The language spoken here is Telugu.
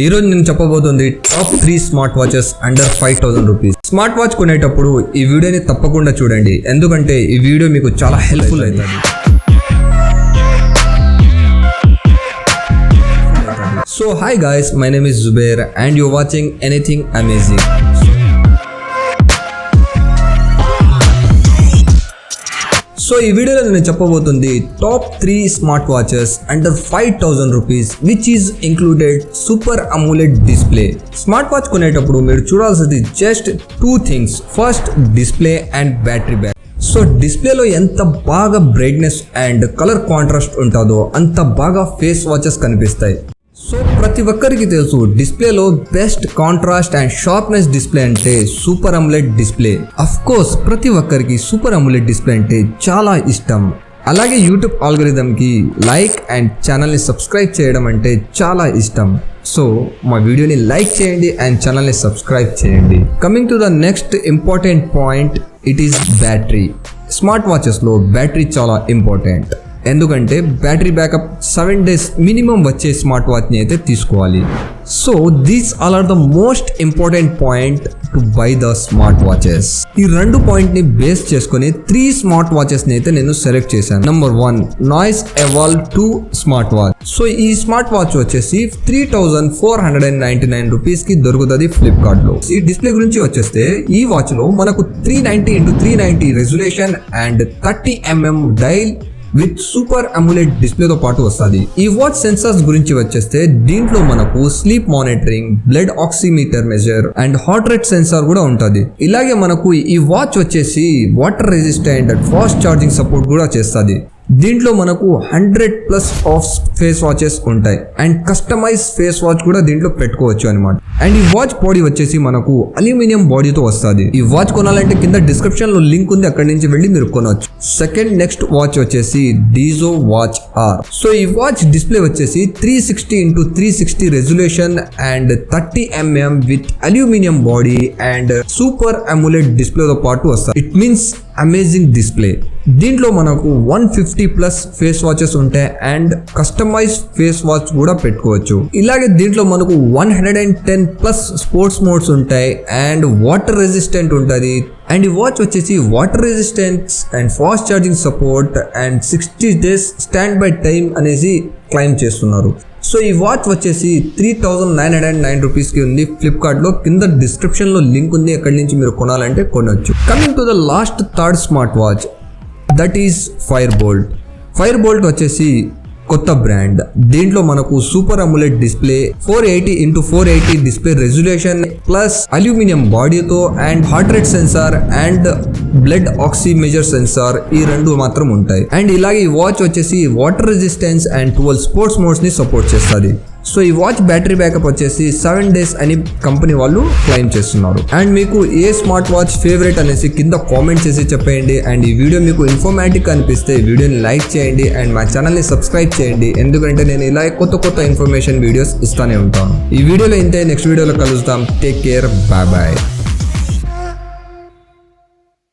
ఈ రోజు నేను చెప్పబోతుంది top 3 smart watches under 5000 rupees. Smart watch కొనేటప్పుడు ఈ వీడియోని తప్పకుండా చూడండి, ఎందుకంటే ఈ వీడియో మీకు చాలా హెల్ప్ఫుల్ అవుతుంది. So hi guys, my name is Zuber and you're watching Anything Amazing. So ఈ వీడియోలో నేను చెప్పబోతుంది top 3 smart watches under 5000 rupees which is included super AMOLED display. Smart watch కొనేటప్పుడు మీరు చూడాల్సింది just 2 things. First display and battery back. So డిస్ప్లేలో ఎంత బాగా బ్రైట్నెస్ అండ్ కలర్ కాంట్రాస్ట్ ఉంటుందో అంత బాగా ఫేస్ వాచెస్ కనిపిస్తాయి. సో ప్రతి ఒక్కరికి తెలుసు డిస్ప్లేలో best contrast and sharpness display అంటే super AMOLED display. Of course ప్రతి ఒక్కరికి సూపర్ అమోలెడ్ డిస్ప్లే అంటే చాలా ఇష్టం. అలాగే యూట్యూబ్ ఆల్గోరిథం కి లైక్ అండ్ ఛానల్ని సబ్స్క్రైబ్ చేయడం అంటే చాలా ఇష్టం. సో మా వీడియోని లైక్ చేయండి అండ్ ఛానల్ని సబ్స్క్రైబ్ చేయండి. Coming to the next important point, it is battery. Smart వాచెస్లో బ్యాటరీ చాలా ఇంపార్టెంట్, ఎందుకంటే బ్యాటరీ బ్యాకప్ 7 days మినిమం వచ్చే స్మార్ట్ వాచ్ని అయితే తీసుకోవాలి. So these are the most important point to buy the smart watches. ఈ 2 పాయింట్ని బేస్ చేసుకుని 3 స్మార్ట్ వాచెస్ని అయితే నేను సెలెక్ట్ చేశాను. Number 1 noise evolve 2 smart watch. So ఈ స్మార్ట్ వాచ్ వచ్చేసి 3499 రూపీస్కి దొరుకుతుంది ఫ్లిప్కార్ట్లో. ఈ డిస్ప్లే గురించి వచ్చేస్తే ఈ వాచ్లో మనకు 390x390 resolution and 30mm dial with super AMOLED డిస్ప్లేతో పాటు వస్తుంది. ఈ వాచ్ సెన్సార్స్ గురించి వచ్చేస్తే దీంట్లో మనకు sleep monitoring, blood oximeter measure and heart rate sensor కూడా ఉంటుంది. ఇలాగే మనకు ఈ వాచ్ వచ్చేసి water resistant and fast charging support కూడా చేస్తుంది. దీంట్లో మనకు 100+ ఆఫ్ ఫేస్ వాచెస్ ఉంటాయి అండ్ కస్టమైజ్ ఫేస్ వాచ్ కూడా దీంట్లో పెట్టుకోవచ్చు అనమాట. అండ్ ఈ వాచ్ బాడీ వచ్చేసి మనకు అల్యూమినియం బాడీతో వస్తుంది. ఈ వాచ్ కొనాలంటే కింద డిస్క్రిప్షన్ లో లింక్ ఉంది, అక్కడి నుంచి వెళ్ళి మీరు కొనవచ్చు. Second next watch Dizo watch R ఆర్. సో ఈ వాచ్ డిస్ప్లే వచ్చేసి 360x360 resolution and 30mm with aluminium body and super AMOLED డిస్ప్లేతో పాటు వస్తుంది. It means amazing display. దీంట్లో మనకు 150+ ఫేస్ వాచెస్ ఉంటాయి అండ్ కస్టమైజ్ ఫేస్ వాచ్ కూడా పెట్టుకోవచ్చు. ఇలాగే దీంట్లో మనకు 110+ స్పోర్ట్స్ మోడ్స్ ఉంటాయి అండ్ వాటర్ రెసిస్టెంట్ ఉంటుంది. అండ్ ఈ వాచ్ వచ్చేసి water resistance and fast charging support and 60 days standby time అనేసి క్లైమ్ చేస్తున్నారు. సో ఈ వాచ్ వచ్చేసి 3909 రూపీస్కి ఉంది ఫ్లిప్కార్ట్లో. కింద డిస్క్రిప్షన్లో లింక్ ఉంది, అక్కడి నుంచి మీరు కొనాలంటే కొనవచ్చు. Coming to the last third smart watch, that is Fireboltt. Fireboltt వచ్చేసి కొత్త బ్రాండ్. దీంట్లో మనకు super AMOLED display, 480x480 display resolution plus aluminium బాడీతో and heart rate sensor and blood oximeter sensor ఈ 2 మాత్రం ఉంటాయి. అండ్ ఇలాగే ఈ వాచ్ వచ్చేసి water resistance and 12 sports modes ని సపోర్ట్ చేస్తుంది. సో ఈ వాచ్ బ్యాటరీ బ్యాకప్ వచ్చేసి 7 days అని కంపెనీ వాళ్ళు క్లైమ్ చేస్తున్నారు. అండ్ మీకు ఏ స్మార్ట్ వాచ్ ఫేవరెట్ అనేసి కింద కామెంట్ చేసి చెప్పేయండి. అండ్ ఈ వీడియో మీకు ఇన్ఫర్మేటివ్ అనిపిస్తే వీడియోని లైక్ చేయండి అండ్ మా ఛానల్ని సబ్స్క్రైబ్ చేయండి, ఎందుకంటే నేను ఇలా కొత్త ఇన్ఫర్మేషన్ వీడియోస్ ఇస్తానే ఉంటాను. ఈ వీడియోలో ఇంతే, నెక్స్ట్ వీడియోలో కలుస్తాం. Take care, bye bye.